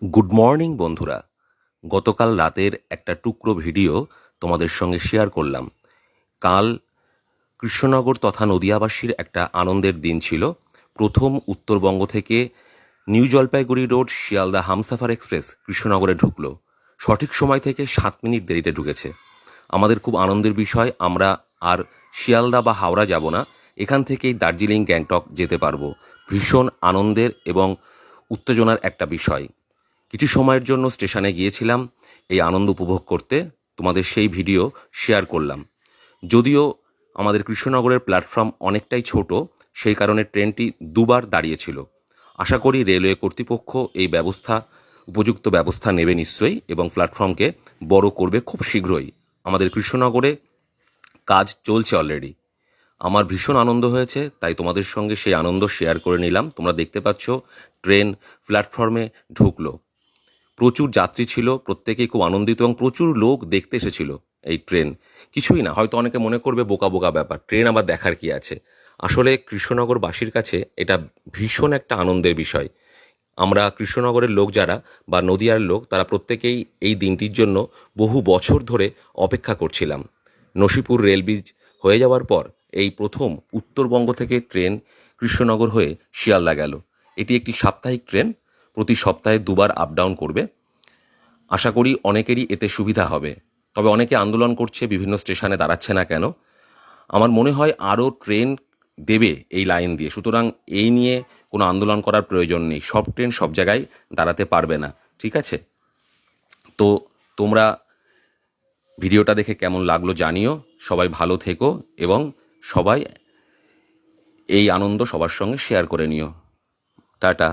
Good morning বন্ধুরা। গতকাল রাতের একটা টুকরো ভিডিও তোমাদের সঙ্গে শেয়ার করলাম। কাল কৃষ্ণনগর তথা নদিয়াবাসীর একটা আনন্দের দিন ছিল। প্রথম উত্তরবঙ্গ থেকে new Jalpaiguri road Sealdah Humsafar express কৃষ্ণনগরে ঢুকলো। সঠিক সময় থেকে 7 মিনিট দেরিতে ঢুকেছে। আমাদের খুব আনন্দের বিষয়, আমরা আর শিয়ালদা বা হাওড়া যাব না, এখান থেকেই দার্জিলিং গ্যাংটক যেতে পারবো। ভীষণ আনন্দের এবং উত্তেজনার একটা বিষয়। কিছু সময়ের জন্য স্টেশনে গিয়েছিলাম এই আনন্দ উপভোগ করতে, তোমাদের সেই ভিডিও শেয়ার করলাম। যদিও আমাদের কৃষ্ণনগরের প্ল্যাটফর্ম অনেকটাই ছোট, সেই কারণে ট্রেনটি দুবার দাঁড়িয়েছিল। আশা করি রেলওয়ে কর্তৃপক্ষ এই উপযুক্ত ব্যবস্থা নেবে নিশ্চয়ই, এবং প্ল্যাটফর্মকে বড় করবে খুব শীঘ্রই। আমাদের কৃষ্ণনগরে কাজ চলছে অলরেডি। আমার ভীষণ আনন্দ হয়েছে, তাই তোমাদের সঙ্গে সেই আনন্দ শেয়ার করে নিলাম। তোমরা দেখতে পাচ্ছ ট্রেন প্ল্যাটফর্মে ঢুকলো। প্রচুর যাত্রী ছিল, প্রত্যেকেই খুব আনন্দিত এবং প্রচুর লোক দেখতে এসেছিল এই ট্রেন। কিছুই না, হয়তো অনেকে মনে করবে বোকা বোকা ব্যাপার, ট্রেন আবার দেখার কি আছে। আসলে কৃষ্ণনগরবাসীর কাছে এটা ভীষণ একটা আনন্দের বিষয়। আমরা কৃষ্ণনগরের লোক যারা বা নদিয়ার লোক, তারা প্রত্যেকেই এই দিনটির জন্য বহু বছর ধরে অপেক্ষা করছিলাম। নসিপুর রেল ব্রিজ হয়ে যাওয়ার পর এই প্রথম উত্তরবঙ্গ থেকে ট্রেন কৃষ্ণনগর হয়ে শিয়ালদা গেল। এটি একটি সাপ্তাহিক ট্রেন, প্রতি সপ্তাহে দুবার আপ ডাউন করবে। আশা করি অনেকেরই এতে সুবিধা হবে। তবে অনেকে আন্দোলন করছে, বিভিন্ন স্টেশনে দাঁড়াচ্ছে না কেন। আমার মনে হয় আরও ট্রেন দেবে এই লাইন দিয়ে, সুতরাং এই নিয়ে কোনো আন্দোলন করার প্রয়োজন নেই। সব ট্রেন সব জায়গায় দাঁড়াতে পারবে না, ঠিক আছে? তো তোমরা ভিডিওটা দেখে কেমন লাগলো জানিও। সবাই ভালো থেকো এবং সবাই এই আনন্দ সবার সঙ্গে শেয়ার করে নিও। টাটা।